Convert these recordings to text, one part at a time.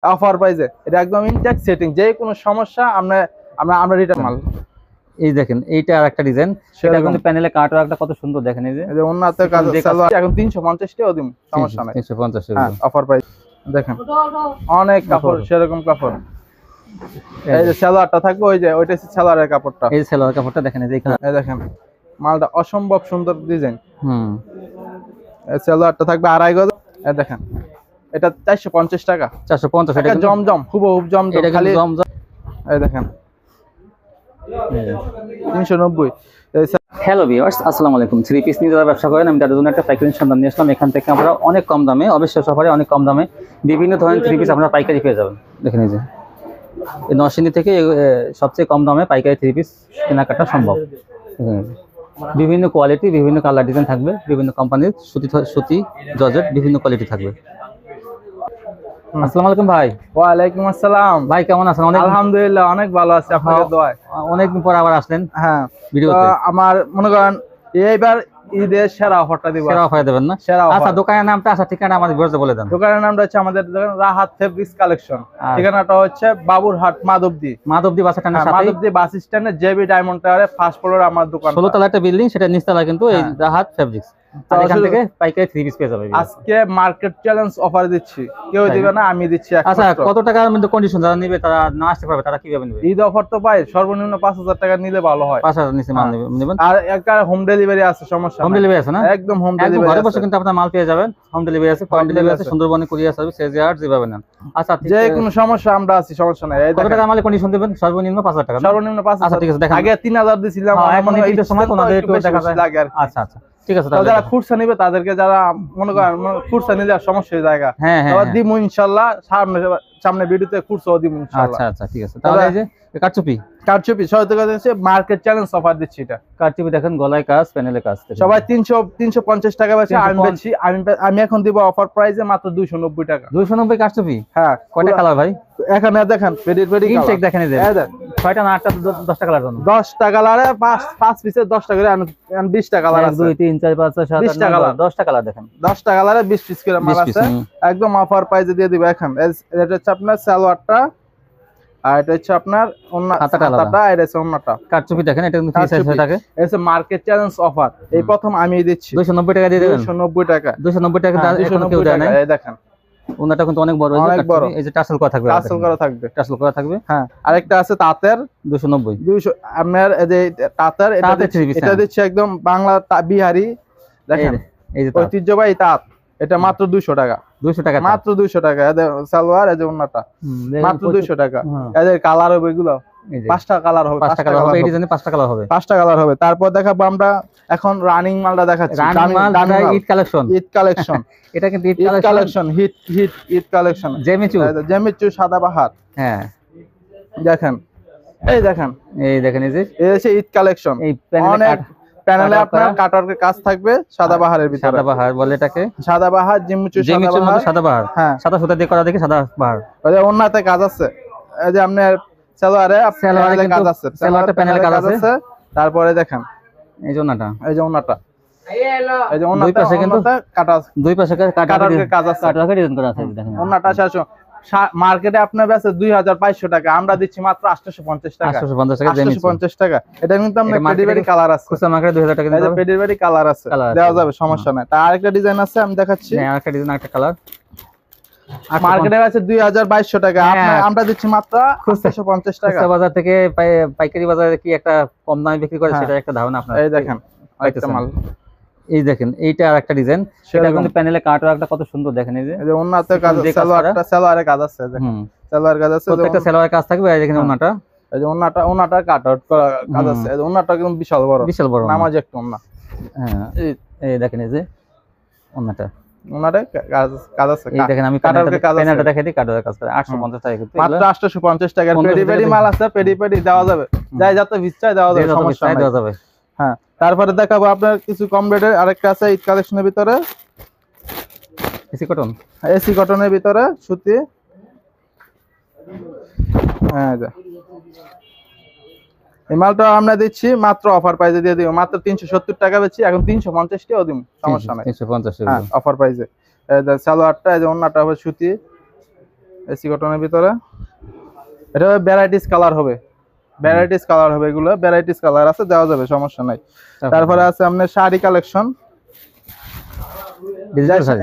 Offer প্রাইসে এটা একদম ইনটেক সেটিং, যে কোনো সমস্যা আমরা আমরা রিটার্ন মাল। এই দেখেন এইটা আরেকটা ডিজাইন, সেটা কিন্তু প্যানেলে কাট ওয়ার্কটা কত সুন্দর দেখেন। এই যে ওন্নাতে কাজ এখন 350 টাকা দিন, সমস্যা নাই 350 টাকা। হ্যাঁ অফার প্রাইস। দেখেন অনেক কাপড়, সেরকম কাপড়। এই যে সালোয়ারটা থাকবে, ওই যে ওইটা হচ্ছে সালোয়ারের কাপড়টা। এই সালোয়ার কাপড়টা দেখেন, এই দেখেন মালটা অসম্ভব সুন্দর ডিজাইন। এই সালোয়ারটা থাকবে 2.5 গজ। এই দেখেন এটা 450 টাকা। 450 টাকা জমজম, হুবহুব জমজম, খালি জমজম। এই দেখেন 390। হ্যালো ভিউয়ার্স, আসসালামু আলাইকুম। থ্রি পিস নিয়ে যারা ব্যবসা করেন, আমি তাদের জন্য একটা পাইকারি সন্ধান নিয়ে আসলাম। এখান থেকে আমরা অনেক কম দামে, অবশ্যই সফরে অনেক কম দামে বিভিন্ন ধরনের থ্রি পিস আপনারা পাইকারি পেয়ে যাবেন। দেখেন এই যে এই নরসিংদী থেকে সবচেয়ে কম দামে পাইকারি থ্রি পিস কেনাকাটা সম্ভব। বিভিন্ন কোয়ালিটি, বিভিন্ন কালার ডিজাইন থাকবে, বিভিন্ন কোম্পানির সুতি জর্জেট বিভিন্ন কোয়ালিটি থাকবে। আসসালামু আলাইকুম ভাই। ওয়ালাইকুম আসসালাম ভাই, কেমন আছেন? আলহামদুলিল্লাহ অনেক ভালো আছি, আপনাদের দোয়ায়। অনেকদিন পর আবার আসলেন। হ্যাঁ ভিডিওতে আমার মনে করেন এইবার ঈদের সেরা অফারটা দিব। সেরা অফার দেবেন না? আচ্ছা, দোকানের নামটা, আচ্ছা ঠিকানা আমাদের বলে দেন। দোকানের নামটা হচ্ছে আমাদের রাহাত ফেব্রিক্স কালেকশন। ঠিকানাটা হচ্ছে বাবুরহাট মাধবদী বাস স্ট্যান্ডের সাথে, মাধবদী বাস স্ট্যান্ডে জেবি ডায়মন্ড টাওয়ারে ফার্স্ট ফ্লোরে আমার দোকান। 16 তলা একটা বিল্ডিং, সেটা নিচতলা কিন্তু এই রাহাত ফেব্রিক্স। এখান থেকে পাইকারি থ্রি পিস পেয়ে যাবে। আজকে মার্কেট চ্যালেঞ্জ অফার দিচ্ছি, কেউ দিবে না, আমি দিচ্ছি। আচ্ছা, কত টাকার মধ্যে কন্ডিশন যারা নেবে, তারা না আসতে পারবে, তারা কিভাবে নেবে? ঈদ অফার তো পাই, সর্বনিম্ন 5000 টাকা নিলে ভালো হয়। 5000 নিচে মাল নেবেন। আর একটা হোম ডেলিভারি আছে, সমস্যা হোম ডেলিভারি আছে না? একদম হোম ডেলিভারি, ঘরে বসে কিন্তু আপনার মাল পেয়ে যাবেন। হোম ডেলিভারি আছে, হোম ডেলিভারি আছে, সুন্দরবনে কুরিয়ার সার্ভিস, সেজে যেভাবে নেন। আচ্ছা, যে কোনো সমস্যা আমরা আছি, সমস্যা নাই। কত টাকা মালে কন্ডিশন দিবেন? সর্বনিম্ন 5000 টাকা। সর্বনিম্ন 5000। আচ্ছা ঠিক আছে, দেখেন আগে 3000 দিছিলাম, এখন এই সময় কোনাদের একটু দেখা যায়। আচ্ছা আচ্ছা ঠিক আছে। যারা খুরসা নিবে তাদেরকে, যারা মনে করেন খুরসা নিলে সমস্যা হয়ে যায়, দিমু ইনশাআল্লাহ। সামনে ভিডিওতে খুরসাও দিমু ইনশাআল্লাহ। আচ্ছা আচ্ছা ঠিক আছে। তাহলে এই যে কারচুপি মার্কেট চ্যালেঞ্জ অফার দিচ্ছি। এটা কারচুপি দেখেন, গলায় কাজ, প্যানেলে কাজ, সবাই 350 টাকা বেচে, আমি এখন দিব অফার প্রাইসে মাত্র 290 টাকা। 290 কারচুপি? হ্যাঁ। কয়টা কালার ভাই? এখানে দেখেন পেডি ইনটেক দেখেন, এই যে 6টা না 8টা, 10টা কালার জন্য। 10টা কালারে 5 পিসে 10টা করে, 20টা কালার আছে। 1 2 3 4 5 6 7 8 9 10টা কালার দেখেন। 10টা কালারে 20 পিস করে মাল আছে, একদম অফার প্রাইসে দিয়ে দিব। এখন এটা হচ্ছে আপনার সালোয়ারটা, আর এটা হচ্ছে আপনার হাতাটা, আর এটা হচ্ছে ওন্নাটা। কারচুপি দেখেন, এটা কিন্তু ফ্রি সাইজ হয়ে থাকে। এটা হচ্ছে মার্কেট চ্যালেঞ্জ অফার, এই প্রথম আমি দিচ্ছি। 290 টাকা দিয়ে দেবেন। 290 টাকা। 290 টাকা এখন কেউ দেয় না। এই দেখেন ওন্নাটা কিন্তু অনেক বড়, এই যে টাসেল করা থাকবে, টাসেল করা থাকবে। হ্যাঁ, আরেকটা আছে তাঁতের, 290। 200 আপনার এই যে তাঁতের, এটা দিচ্ছে একদম বাংলা বিহারি। দেখেন এই যে ঐতিহ্যবাহী তাঁত, এটা মাত্র 200 টাকা। 200 টাকা মাত্র 200 টাকা। এদের সালোয়ার, এই যে ওন্নাটা মাত্র 200 টাকা। এদের কালার হবে এগুলো 5টা কালার হবে, 5টা কালার হবে, এই ডিজাইনে 5টা কালার হবে, 5টা কালার হবে। তারপর দেখাবো আমরা এখন রানিং মালটা দেখাচ্ছি। ঈদ কালেকশন, এটা কিন্তু Eid collection, hit Eid collection. জেমিচু সাদাবাহার। হ্যাঁ দেখেন, এই দেখেন এই যে এই হচ্ছে ঈদ কালেকশন। এই প্যানেলে আপনার কাটারের কাজ থাকবে সাদাবাহারের ভিতরে। সাদাবাহার বলে এটাকে, সাদাবাহার, জিমিচু সাদাবাহার। হ্যাঁ, সাদা সুতা দিয়ে করা দেখি সাদাবাহার। ওই যে ওন্নাতে কাজ আছে, এই যে আপনার সালোয়ারে কাজ আছে, সালোয়ারটা প্যানেলে কাজ আছে। তারপরে দেখেন এই যে ওন্নাটা, এই যে ওন্নাটা, এই যে ওন্নাটা, দুই পাশে কিন্তু কাটা, দুই পাশে কাটারের কাজ আছে, কাটারের ডিজাইন করা আছে। দেখেন ওন্নাটা মার্কেটে আপনার কাছে 2500 টাকা, আমরা দিচ্ছি মাত্র 850 টাকা। 850 টাকা। এটা কিন্তু আমরা পেডিবেরি কালার আছে, খুচরা মার্কেটে 2000 টাকা দিতে হবে। পেডিবেরি কালার আছে, দেওয়া যাবে, সমস্যা নাই। তার আরেকটা ডিজাইন আছে, আমি দেখাচ্ছি। হ্যাঁ, আরেকটা ডিজাইন, আরেকটা কালার। মার্কেটে আছে 2200 টাকা, আমরা দিচ্ছি মাত্র 850 টাকা। খুচরা বাজার থেকে পাইকারি বাজারে কি একটা কম দামে বিক্রি করে, সেটা একটা ধারণা আপনার। এই দেখেন আরেকটা মাল, এই দেখেন এইটা আরেকটা ডিজাইন, সেটা কিন্তু প্যানেলে কাট ওয়ার্কটা কত সুন্দর দেখেন। এই যে ওন্নাতে কাজ, সালোয়ারে কাজ আছে। দেখেন সালোয়ার কাজ আছে, প্রত্যেকটা সালোয়ারে কাজ থাকবে। এই দেখেন ওন্নাটা, এই যে ওন্নাটা কাট আউট করা কাজ আছে। এই ওন্নাটা কিন্তু বিশাল বড় নামাজ একটা ওন্না। হ্যাঁ, এই দেখেন এই যে ওন্নাটা কাজ আছে। এই দেখেন আমি প্যানেলটা দেখাই দিই, কাটারের কাজ করে 850 টাকা, কিন্তু মাত্র 850 টাকা। পেডি মাল আছে, পেডি দেওয়া যাবে, যাই যাতে ভিচ্ছায় দেওয়া যাবে, সমস্যা নাই, দেওয়া যাবে। হ্যাঁ, তারপরে দেখাবো আপনার কিছু কম রেটের আরেকটা আছে ঈদ কালেকশনের ভিতরে, এসি কটনের ভিতরে সুতি। হ্যাঁ, এই মালটা আমরা দিচ্ছি মাত্র অফার প্রাইসে দিয়ে দিব, মাত্র 370 টাকা বেচি, এখন 350 টাকাও দিব, সমস্যা নাই, 350 টাকা অফার প্রাইসে। এই যে সালোয়ারটা, এই যে ওন্নাটা হবে সুতি, এসি কটনের ভিতরে এটা ভ্যারাইটিস কালার হবে, ভ্যারাইটিস কালার হবে, এগুলো ভ্যারাইটিস কালার আছে, দেওয়া যাবে, সমস্যা নাই। তারপরে আছে আপনার শাড়ি কালেকশন।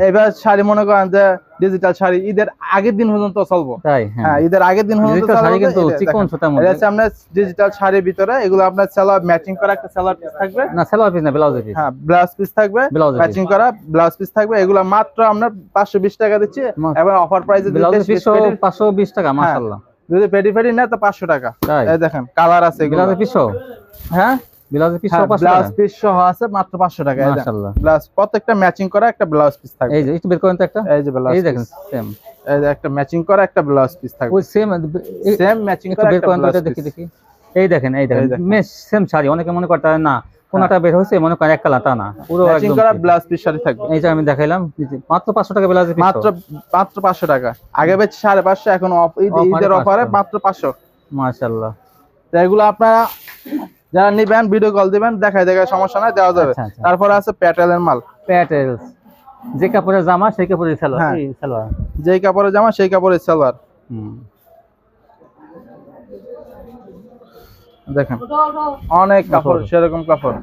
এবার শাড়ি মনে করেন যে ডিজিটাল শাড়ি ঈদের আগের দিন পর্যন্ত চলবো, তাই হ্যাঁ ঈদের আগের দিন পর্যন্ত শাড়ি কিন্তু চিকন সুতার মধ্যে আছে আপনার ডিজিটাল শাড়ির ভিতরে। এগুলো আপনার সালোয়ার ম্যাচিং করা একটা সালোয়ার পিস থাকবে, না সালোয়ার পিস না ব্লাউজ পিস, হ্যাঁ ব্লাউজ পিস থাকবে, ম্যাচিং করা ব্লাউজ পিস থাকবে। এগুলো মাত্র আমরা 520 টাকা দিচ্ছি এবং অফার প্রাইসে দিতে 520 টাকা। মাশাআল্লাহ, যদি পেডি পেডি না তো 500 টাকা। এই দেখেন কালার আছে এগুলো ব্লাউজ পিস, হ্যাঁ ব্লাউজ পিস 500 টাকা, ব্লাউজ পিস সহ আছে মাত্র 500 টাকা। মাশাআল্লাহ, ব্লাউজ প্রত্যেকটা ম্যাচিং করা একটা ব্লাউজ পিস থাকবে। এই যে একটু বের করেন তো একটা, এই যে ব্লাউজ, এই দেখেন সেম, এই যে একটা ম্যাচিং করা একটা ব্লাউজ পিস থাকবে, ওই সেম ম্যাচিং করা একটা ব্লাউজ পিস। দেখি দেখি, এই দেখেন মেশ সেম শাড়ি। অনেকে মনে করতে না কোনটা বের হইছে, মনে করেন এক কালার, তা না, পুরো ম্যাচিং করা ব্লাউজ পিস শাড়ি থাকবে। এই যে আমি দেখাইলাম মাত্র 500 টাকা ব্লাউজ পিস, মাত্র 500 টাকা। আগে বেচে 550, এখন ঈদের অফারে মাত্র 500। মাশাআল্লাহ, তো এগুলো আপনারা যারা নিবেন ভিডিও কল দিবেন, দেখায় সমস্যা নাই, দেওয়া যাবে। তারপর আছে প্যাটেলের মাল, প্যাটেলস, যে কাপড়ের জামা সেই কাপড়ের সালোয়ার, এই সালোয়ার যে কাপড়ের জামা সেই কাপড়ের সালোয়ার। দেখেন অনেক কাপড়, সেরকম কাপড়।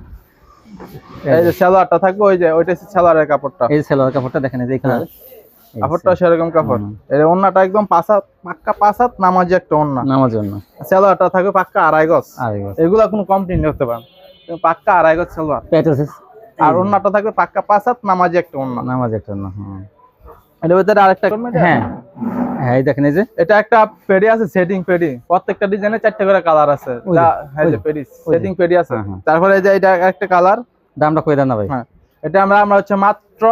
এই যে সালোয়ারটা থাকবে, ওই যে ওইটা হচ্ছে সালোয়ারের কাপড়টা, এই সালোয়ার কাপড়টা দেখেন, এই যে কাপড়টা সেরকম কাপড়। এর ওন্নাটা একদম পাক্কা 5 হাত নামাজি একটা ওন্না, নামাজি ওন্না। সালোয়ারটা থাকবে পাক্কা 2.5 গজ, এগুলা কোনো কমপ্লেইন করতে পারেন, পাক্কা 2.5 গজ সালোয়ার। আর ওন্নাটা থাকবে পাক্কা 5 হাত নামাজি একটা ওন্না, নামাজি একটা ওন্না। এর ভিতরে আরেকটা, হ্যাঁ হ্যাঁ এই দেখেন, এই যে এটা একটা পেডি আছে, সেটিং পেডি, প্রত্যেকটা ডিজাইনে 4টা করে কালার আছে। হ্যাঁ যে পেডি সেটিং পেডি আছে। তারপরে এই যে এটা একটা কালার, দামটা কই দেন না ভাই? হ্যাঁ এটা আমরা হচ্ছে মাত্র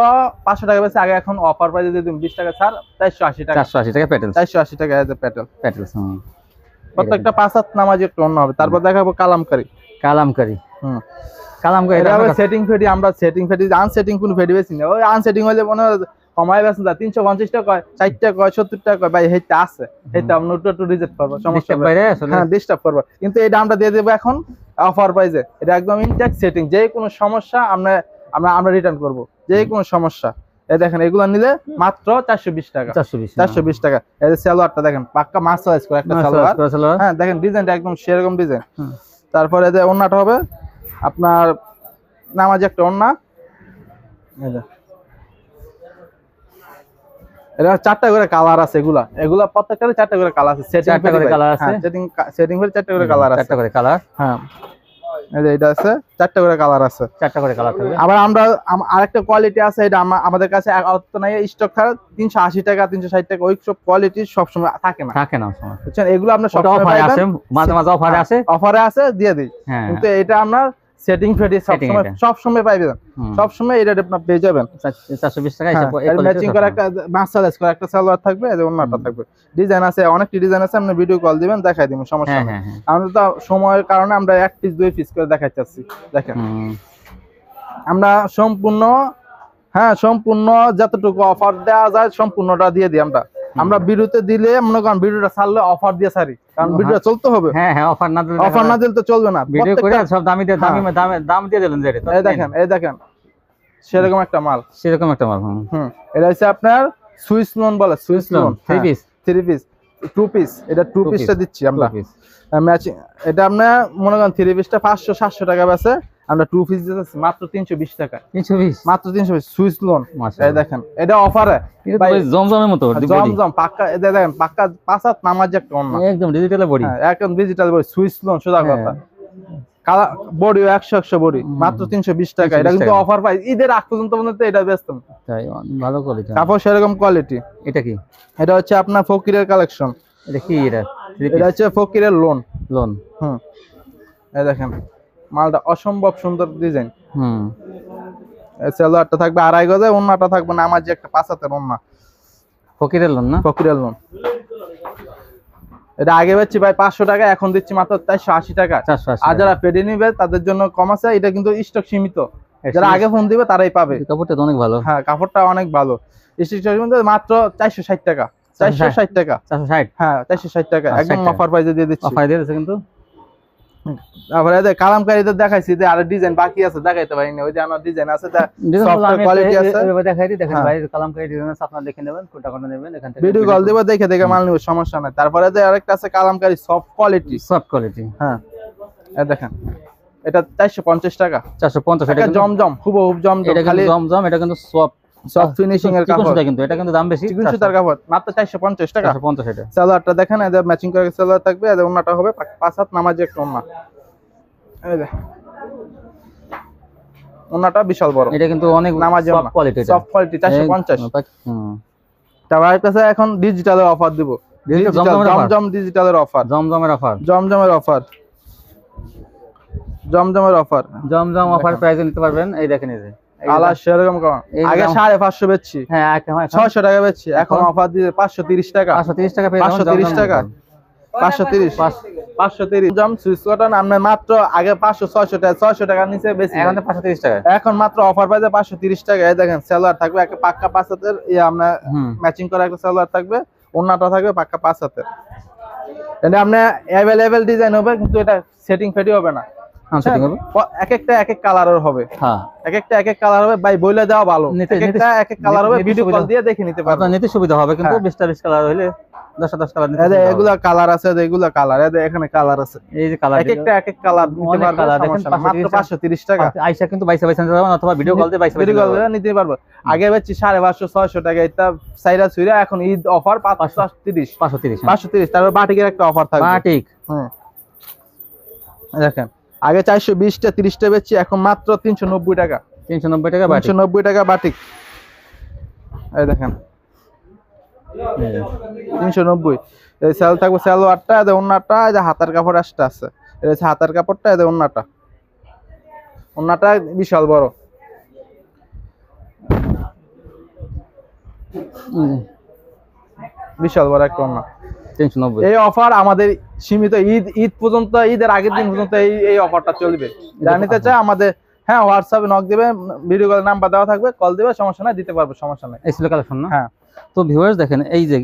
500 টাকা বেচে, আগে এখন অফার প্রাইসে দিয়ে দিন 20 টাকা ছাড়, 480 টাকা। 480 টাকা প্যাটেল, 480 টাকা এই যে প্যাটেল, প্রত্যেকটা 5 হাত নামাজি একটা ওন্না হবে। তারপর দেখাবো কালামকারী, কালামকারী, কালামকারী এটা সেটিং ফেডি। আমরা সেটিং ফেডি, আনসেটিং কোন ফেডি বেশি না, ওই আনসেটিং হলে মনে হয় কমায় বেচেন, 350 টাকা কয়, 40 টাকা কয়, 70 টাকা কয়, ভাই হেইটা আছে, হেইটা আমরা একটু রিজেক্ট করব, সমস্যা বাইরে আসলে, হ্যাঁ ডিস্টার্ব করব। কিন্তু এটা আমরা দিয়ে দেব এখন অফার প্রাইসে, এটা একদম ইনটেক্স সেটিং, যে কোনো সমস্যা আমরা রিটার্ন করব, যে কোনো সমস্যা। এই দেখেন এগুলো নিলে মাত্র 420 টাকা, 420 টাকা। এই যে সালোয়ারটা দেখেন পাক্কা মার্শালাইজ করে একটা সালোয়ার, হ্যাঁ দেখেন ডিজাইনটা একদম সেরকম ডিজাইন। তারপরে যে ওন্নাটা হবে আপনার নামাজি একটা ওন্না, এই যে এটা 4টা করে কালার আছে। এগুলা প্রত্যেকটারে 4টা করে কালার আছে, সেটিং করে কালার আছে, সেটিং করে 4টা করে কালার আছে, 4টা করে কালার। হ্যাঁ এই যে এটা আছে 4টা করে কালার আছে, 4টা করে কালার থাকবে। আবার আমরা আরেকটা কোয়ালিটি আছে, এটা আমাদের কাছে অত নাই, স্টক ছাড়া 380 টাকা 360 টাকা, ওই সব কোয়ালিটি সব সময় থাকে না, বুঝছেন? এগুলো আপনার সব সময় আছে, মাঝে মাঝে অফারে আছে দিয়ে দিই। কিন্তু এটা আমরা সেটিং ফেডি সব সময় পাইবেন, সব সময় এটা আপনি পেয়ে যাবেন 420 টাকা। ম্যাচিং করা একটা মার্শালাইজ করা একটা সালোয়ার থাকবে, এই যে ওন্নাটা থাকবে, ডিজাইন আছে, অনেকটি ডিজাইন আছে, আপনি ভিডিও কল দিবেন দেখাই দিবেন, সমস্যা নেই। আমরা তো সময়ের কারণে আমরা 1 পিস 2 পিস করে দেখাইতেছি। দেখেন আমরা সম্পূর্ণ যতটুকু অফার দেওয়া যায় সম্পূর্ণটা দিয়ে দিই। আমরা ভিডিওতে দিলে মনে করেন ভিডিওটা ছাড়লে অফার দিয়ে ছাড়ি, কারণ ভিডিও চলতে হবে। হ্যাঁ হ্যাঁ, অফার না দিলে তো চলবে না, ভিডিও করে সব দাম দিয়ে দিলেন। এই দেখেন সেরকম একটা মাল, এটা হচ্ছে আপনার সুইস লোন বলে, সুইস লোন 3 পিস 2 পিস, এটা 2 পিসটা দিচ্ছি আমরা ম্যাচিং। এটা আপনার মনে করেন 3 পিসটা 500-700 টাকা বেচে, আমরা 2 পিস দিতেছি মাত্র 320 টাকা, 320 মাত্র 320 সুইস লোন। এই দেখেন এটা অফারে ভাই, জমজমের মতো, জমজম পাক্কা। এই দেখেন পাক্কা 5 হাত নামাজি একটা ওন্না, একদম ডিজিটাল বডি, একদম ডিজিটাল বডি, সুইস লোন সোজা কথা। কালা বডি 100 বডি, মাত্র 320 টাকা। এটা কিন্তু অফার প্রাইস, ঈদের আগ পর্যন্ত এটা বেচতাম। তাই ভালো কোয়ালিটি কাপড়, সেরকম কোয়ালিটি। এটা কি? এটা হচ্ছে আপনার ফকিরের কালেকশন। এটা কি? এটা হচ্ছে ফকিরের লোন। এই দেখেন মালটা অসম্ভব সুন্দর ডিজাইন। সালোয়ারটা থাকবে 2.5 গজে, ওন্নাটা থাকবে নামাজি একটা 5 হাতের ওন্না, ফকিরের লোন না, ফকিরের লোন। এটা আগে বেচছি ভাই 500 টাকা, এখন দিচ্ছি মাত্র 480 টাকা। আর যারা পেডি নিবে তাদের জন্য কম আছে, এটা কিন্তু স্টক সীমিত, যারা আগে ফোন দিবে তারাই পাবে। কাপড়টা অনেক ভালো, হ্যাঁ কাপড়টা অনেক ভালো। স্টক সীমিত, মাত্র 460 টাকা, 460 টাকা, 460, হ্যাঁ 460 টাকা, একদম অফার প্রাইসে দিয়ে দিচ্ছি। অফার দিয়ে দিচ্ছে কিন্তু তারপরে এই যে কালামকারীদের দেখাইছি যে আরো ডিজাইন বাকি আছে, দেখাইতে পারিনি। ওই যে আমার ডিজাইন আছে, সফট কোয়ালিটি আছে, এইভাবে দেখাই দিই। দেখেন ভাই কালামকারী ডিজাইন আছে, আপনারা দেখে নেবেন কোনটা কোনটা নেবেন, এখান থেকে ভিডিও কল দিব, দেখে দেখে মাল নিব, সমস্যা নাই। তারপরে যে আরেকটা আছে Kalamkari soft quality, soft quality. হ্যাঁ এই দেখেন, এটা 450 টাকা। 450 এটা জমজম, খুব জমজম, এটা খালি জমজম, এটা কিন্তু সফট ফিনিশিং এর কাপড়, কিন্তু এটা কিন্তু দাম বেশি, 300 টাকা কাপড়, মাত্র 450 টাকা। 450 এটা। সালোয়ারটা দেখেন, এদের ম্যাচিং করে সালোয়ার থাকবে, এদের ওন্নাটা হবে 5 হাত নামাজি একটা ওন্না, এই যে ওন্নাটা বিশাল বড়, এটা কিন্তু অনেক নামাজি সফট কোয়ালিটি, সফট কোয়ালিটি 450। তারপর কাছে এখন ডিজিটালের অফার দিব, জমজম ডিজিটালের অফার, জমজমের অফার, জমজমের অফার, জমজমের অফার, জমজম অফার প্রাইসে নিতে পারবেন। এই দেখেন, এই যে কালার সেরকম কম, আগে 550 বেচছি, হ্যাঁ 600 টাকা বেচছি, এখন অফার দিয়ে 530 টাকা, 530 টাকা পেয়ে যাবেন, 530 টাকা, 530 জম সুইচ কটন। আমরা মাত্র আগে 500 600 টাকা, 600 টাকার নিচে বেশি, এখন 530 টাকা, এখন মাত্র অফার পাইছে 530 টাকা। এই দেখেন সালোয়ার থাকবে একটা পাক্কা 5 হাতের, আমরা ম্যাচিং করা একটা সালোয়ার থাকবে, ওন্নাটা থাকবে পাক্কা 5 হাতের। এটা আপনি अवेलेबल ডিজাইন হবে, কিন্তু এটা সেটিং ফেটি হবে না, এক একটা এক এক কালারের হবে, হ্যাঁ এক একটা এক এক কালার হবে ভাই, বইলে দেওয়া ভালো, এক একটা এক এক কালার হবে, ভিডিও কল দিয়ে দেখে নিতে পারবেন, আপনার নিতে সুবিধা হবে। কিন্তু 20 কালার হইলে 10 কালার নিতে হবে। এগুলা কালার আছে, এগুলা কালার, এখানে কালার আছে, এই যে কালার এক একটা এক এক কালার নিতে পারবেন, মাত্র 530 টাকা। আইসা কিন্তু 22 নিতে পারবেন, অথবা ভিডিও কল দিয়ে 22 নিতে পারবেন। আগে বেচছি 550 600 টাকা, এটা সাইরা সুইরা, এখন ঈদ অফার 530। তারপর বাটিকের একটা অফার থাকবে, বাটিক, দেখেন আগে 420 টা 30 টা বেচছি, এখন মাত্র 390 টাকা, 390 টাকা বাটিক। এই দেখেন 390। এই সেল থাকবে, সালোয়ারটা, এদের ওন্নাটা, এই যে হাতার কাপড় আসটা আছে, এটা হচ্ছে হাতার কাপড়টা, এদের ওন্নাটা, ওন্নাটা বিশাল বড়, বিশাল বড় একটা ওন্না, 390। এই অফার আমাদের সীমিত ঈদ পর্যন্ত, ঈদের আগের দিন পর্যন্ত এই অফারটা চলবে। জানিতে চাই আমাদের, হ্যাঁ হোয়াটসঅ্যাপে নক দিবে, ভিডিও কল নাম্বার দেওয়া থাকবে, কল দিবে, সমস্যা নাই, দিতে পারবো, সমস্যা নাই। এই ছিল কালেকশন না? হ্যাঁ। তো ভিউয়ার্স দেখেন, এই যে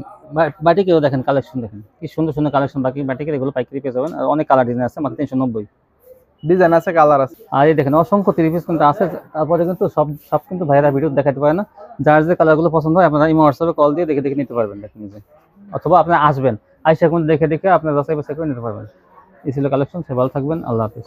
বাটিকেও দেখেন কালেকশন, দেখেন কি সুন্দর সুন্দর কালেকশন, বাটিকের এগুলো পাইকারি পেয়ে যাবেন, আর অনেক কালার ডিজাইন আছে, মাত্র 390 ডিজাইন আছে, কালার আছে, আর এই দেখেন অসংখ্য 3 পিস কিন্তু আছে। তারপরে কিন্তু সব কিন্তু ভাইরা ভিডিও দেখাতে পারে না, যার যে কালারগুলো পছন্দ হয় আপনারা ইমো হোয়াটসঅ্যাপে কল দিয়ে দেখে নিতে পারবেন, দেখেন যে, অথবা আপনি আসবেন, আইসা কিন্তু দেখে আপনার যাচাই বাছাই করে নিতে পারবেন। এই ছিল কালেকশন। সে ভালো থাকবেন, আল্লাহ হাফেজ।